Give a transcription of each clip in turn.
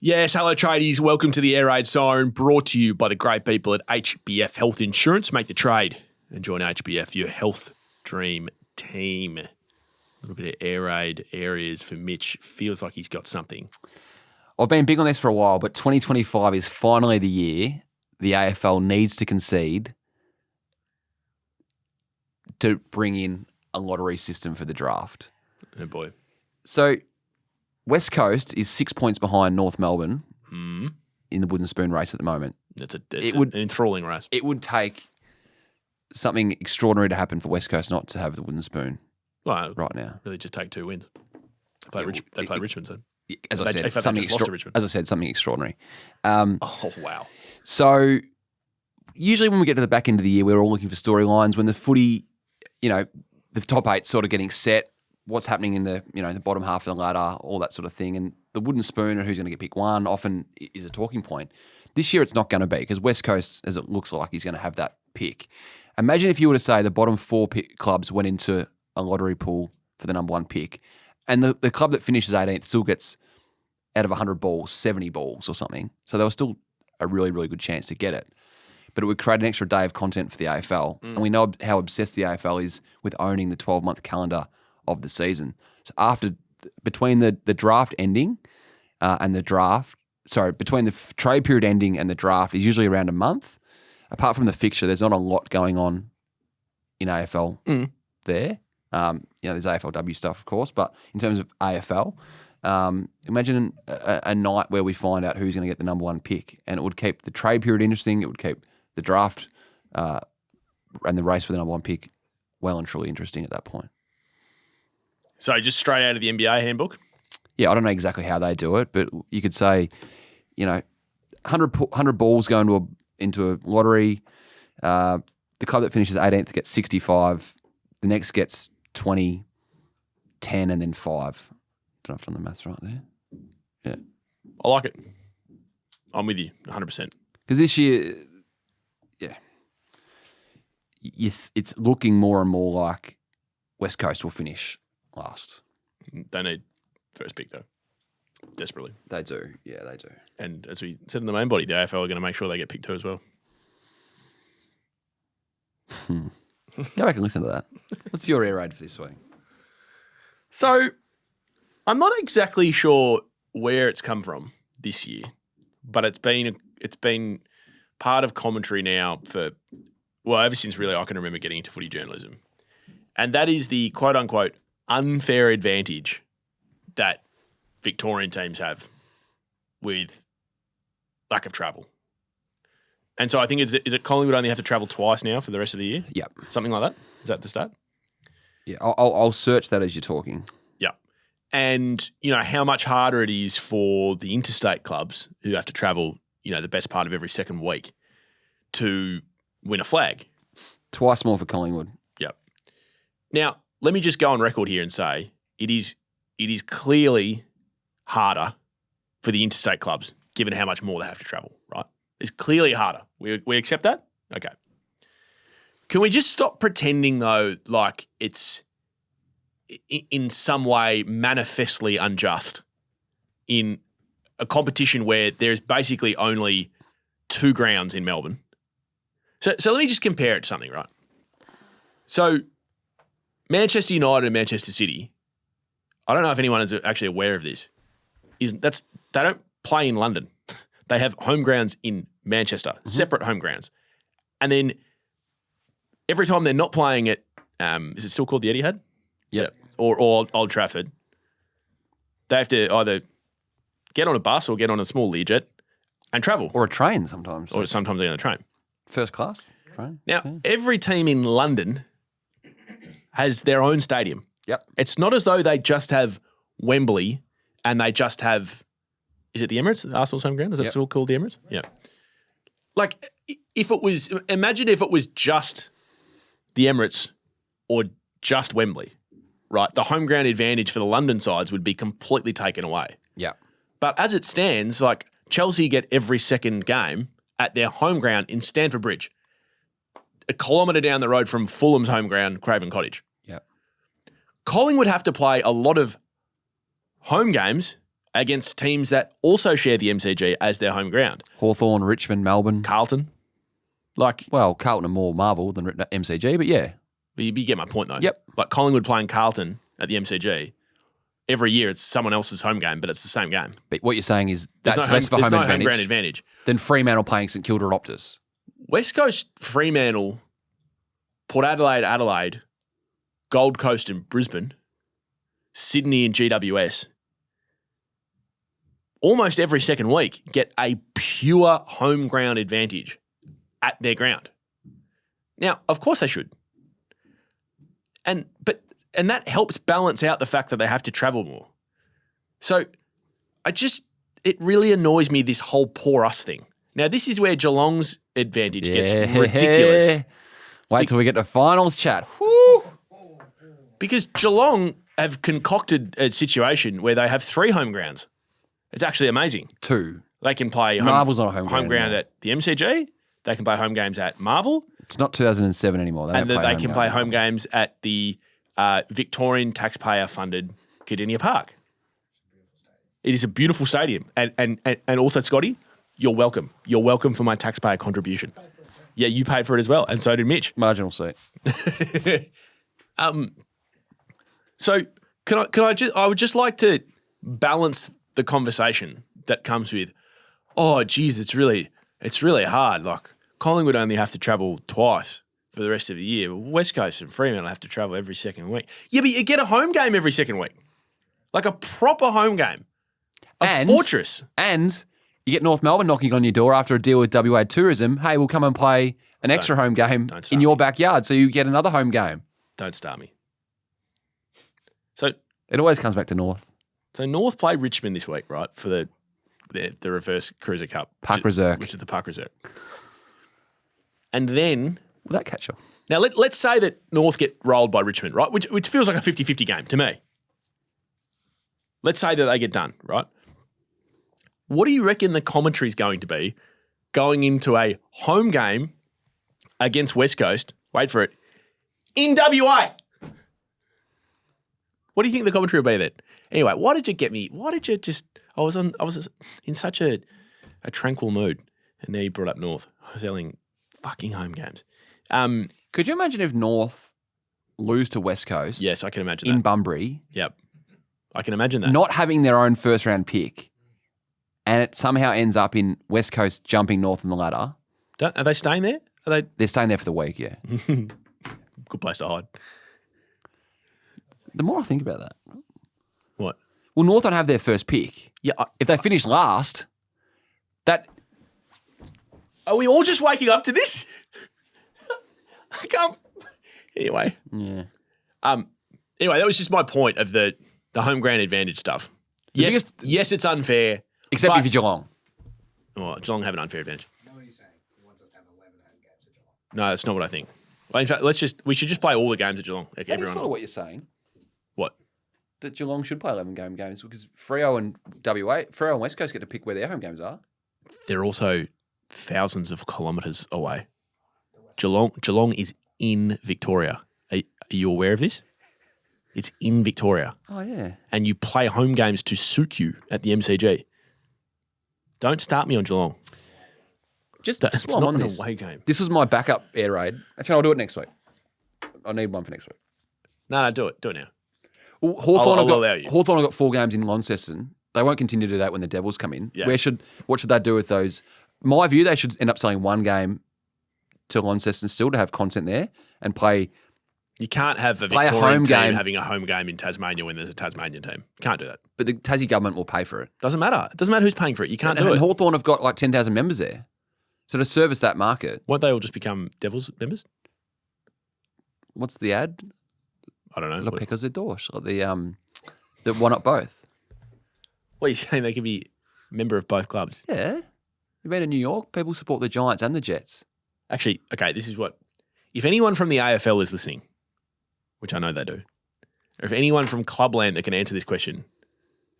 Yes, hello tradies. Welcome to the Air Raid Siren, brought to you by the great people at HBF Health Insurance. Make the trade and join HBF, your health dream team. A little bit of Air Raid areas for Mitch. Feels like he's got something. I've been big on this for a while, but 2025 is finally the year the AFL needs to concede to bring in a lottery system for the draft. Oh boy. So West Coast is 6 points behind North Melbourne in the wooden spoon race at the moment. It's an enthralling race. It would take something extraordinary to happen for West Coast not to have the wooden spoon right now. Really just take 2 wins. They play Richmond, so. As I said, something extraordinary. Oh, wow. So usually when we get to the back end of the year, we're all looking for storylines. When the footy, the top 8 sort of getting set, what's happening in the the bottom half of the ladder, all that sort of thing. And the wooden spoon and who's going to get picked one often is a talking point. This year it's not going to be because West Coast, as it looks like, is going to have that pick. Imagine if you were to say the bottom 4 clubs went into a lottery pool for the number 1 pick and the club that finishes 18th still gets out of 100 balls, 70 balls or something. So there was still a really, really good chance to get it. But it would create an extra day of content for the AFL. And we know how obsessed the AFL is with owning the 12-month calendar of the season. So between the draft ending and the draft, between the trade period ending and the draft is usually around a month. Apart from the fixture, there's not a lot going on in AFL there. There's AFLW stuff, of course, but in terms of AFL, imagine a night where we find out who's going to get the number 1 pick, and it would keep the trade period interesting. It would keep the draft and the race for the number 1 pick well and truly interesting at that point. So just straight out of the NBA handbook? Yeah, I don't know exactly how they do it, but you could say, 100 balls go into a lottery. The club that finishes 18th gets 65. The next gets 20, 10, and then 5. Don't know if I've done the maths right there. Yeah. I like it. I'm with you 100%. Because this year, it's looking more and more like West Coast will finish last. They need first pick, though. Desperately. They do. Yeah, they do. And as we said in the main body, the AFL are going to make sure they get picked 2 as well. Go back and listen to that. What's your air raid for this week? So, I'm not exactly sure where it's come from this year, but it's been part of commentary now ever since really I can remember getting into footy journalism. And that is the quote-unquote unfair advantage that Victorian teams have with lack of travel. And so I think, is it Collingwood only have to travel twice now for the rest of the year? Yep. Something like that? Is that the stat? Yeah, I'll search that as you're talking. Yeah. And, how much harder it is for the interstate clubs who have to travel, the best part of every second week to win a flag. Twice more for Collingwood. Yep. Now, let me just go on record here and say it is clearly harder for the interstate clubs given how much more they have to travel, right? It's clearly harder. We accept that? Okay. Can we just stop pretending, though, like it's in some way manifestly unjust in a competition where there's basically only 2 grounds in Melbourne? So let me just compare it to something, right? So Manchester United and Manchester City, I don't know if anyone is actually aware of this, they don't play in London. They have home grounds in Manchester, separate home grounds. And then every time they're not playing at, is it still called the Etihad? Yep. Yeah. Or Old Trafford, they have to either get on a bus or get on a small Learjet and travel. Or a train sometimes. Or sometimes they're on a train. First class train. Now, every team in London has their own stadium. Yep. It's not as though they just have Wembley and they just have, is it the Emirates? Arsenal's home ground? Is that still called the Emirates? Yeah. Like, imagine if it was just the Emirates or just Wembley, right? The home ground advantage for the London sides would be completely taken away. Yeah. But as it stands, like Chelsea get every second game at their home ground in Stamford Bridge, a kilometre down the road from Fulham's home ground, Craven Cottage. Yeah. Collingwood have to play a lot of home games against teams that also share the MCG as their home ground. Hawthorn, Richmond, Melbourne. Carlton. Like, Well, Carlton are more Marvel than MCG, but yeah. you get my point though. Yep. Like Collingwood playing Carlton at the MCG. Every year it's someone else's home game, but it's the same game. But what you're saying is There's that's no less of a there's home no advantage home ground advantage. than Fremantle playing St Kilda or Optus. West Coast, Fremantle, Port Adelaide, Gold Coast and Brisbane, Sydney and GWS, almost every second week get a pure home ground advantage at their ground. Now, of course they should. And that helps balance out the fact that they have to travel more. So it really annoys me, this whole poor us thing. Now, this is where Geelong's advantage gets ridiculous. Wait till we get to finals chat. Woo! Because Geelong have concocted a situation where they have 3 home grounds. It's actually amazing. 2. They can play Marvel's not a home ground ground at the MCG. They can play home games at Marvel. It's not 2007 anymore. They can play home games at the Victorian taxpayer-funded Cardinia Park. It is a beautiful stadium. And also, Scotty, you're welcome. You're welcome for my taxpayer contribution. Yeah, you paid for it as well, and so did Mitch. Marginal seat. So I would just like to balance the conversation that comes with, oh, geez, it's really hard. Like, Collingwood only have to travel twice for the rest of the year. West Coast and Fremantle have to travel every second week. Yeah, but you get a home game every second week. Like a proper home game. A fortress. And you get North Melbourne knocking on your door after a deal with WA Tourism. Hey, we'll come and play an extra home game in your backyard, so you get another home game. Don't start me. So it always comes back to North. So North play Richmond this week, right, for the reverse Cruiser Cup. Puck Reserve. Which is the Puck Reserve. And then... Will that catch up? Now, let's say that North get rolled by Richmond, right, which feels like a 50-50 game to me. Let's say that they get done, right? What do you reckon the commentary is going to be going into a home game against West Coast, wait for it, in WA? What do you think the commentary will be then? Anyway, why did you get me? Why did you just? I was in such a tranquil mood, and now you brought up North. I was yelling fucking home games. Could you imagine if North lose to West Coast? Yes, I can imagine in that. Bunbury. Yep, I can imagine that. Not having their own first round pick, and it somehow ends up in West Coast jumping North on the ladder. Are they staying there? They're staying there for the week. Yeah. Good place to hide. The more I think about that. What? Well, North don't have their first pick. Yeah. If they finish last, that... Are we all just waking up to this? I can't... Anyway. Yeah. Anyway, that was just my point of the home ground advantage stuff. Yes, it's unfair. Except if you're Geelong. Oh, Geelong have an unfair advantage. No, what are you saying? He wants us to have 11 home games at Geelong. No, that's not what I think. Well, in fact, we should just play all the games at Geelong. Like That's sort of what you're saying. What? That Geelong should play 11 games because Freo and West Coast get to pick where their home games are. They're also thousands of kilometres away. Geelong is in Victoria. Are you aware of this? It's in Victoria. Oh, yeah. And you play home games to suit you at the MCG. Don't start me on Geelong. Just it's while I'm not on an this. away game. This was my backup air raid. Actually, I'll do it next week. I need one for next week. No, do it. Do it now. Well, I'll allow you. Hawthorn have got 4 games in Launceston. They won't continue to do that when the Devils come in. Yeah. What should they do with those? My view, they should end up selling 1 game to Launceston still to have content there and play. You can't have a Play a Victorian home team game. having a home game in Tasmania when there's a Tasmanian team. Can't do that. But the Tassie government will pay for it. Doesn't matter. It doesn't matter who's paying for it. You can't do And it. Hawthorn have got like 10,000 members there. So to service that market, Won't they all just become Devils members? what's the ad? I don't know. La Pecos de Dorche. Like the why not both? What are you saying? They could be a member of both clubs? Yeah. You've been to New York, people support the Giants and the Jets. Actually, okay, this is what... If anyone from the AFL is listening, which I know they do, or if anyone from Clubland that can answer this question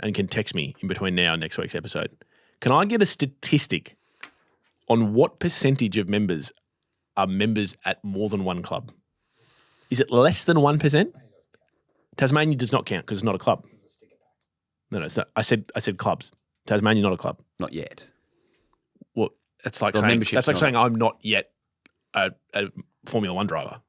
and can text me in between now and next week's episode, can I get a statistic on what percentage of members are members at more than one club? Is it less than 1%? Tasmania does not count because it's not a club. No, it's not. I said clubs. Tasmania, not a club. Not yet. Well, it's like Well, saying membership's that's like not. saying I'm not yet a Formula One driver.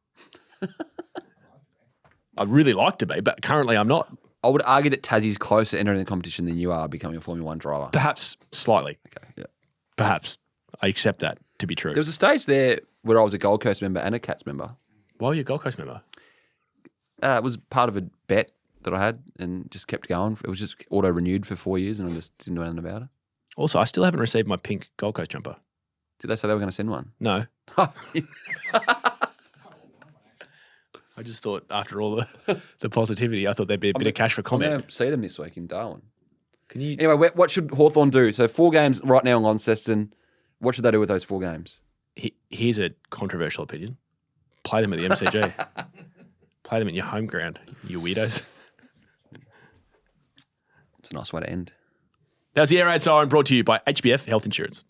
I'd really like to be, but currently I'm not. I would argue that Tassie's closer to entering the competition than you are becoming a Formula One driver. Perhaps slightly. Okay, yeah. Perhaps. I accept that to be true. There was a stage there where I was a Gold Coast member and a Cats member. Why were you a Gold Coast member? It was part of a bet that I had and just kept going. It was just auto-renewed for 4 years and I just didn't know anything about it. Also, I still haven't received my pink Gold Coast jumper. Did they say they were going to send one? No. I just thought after all the positivity, I thought there'd be a bit of cash for I'm comment. going to see them this week in Darwin. Can you? Anyway, what should Hawthorn do? So 4 games right now in Launceston. What should they do with those 4 games? Here's a controversial opinion. Play them at the MCG. Play them at your home ground, you weirdos. It's a nice way to end. That was the Air Raid Siren brought to you by HBF Health Insurance.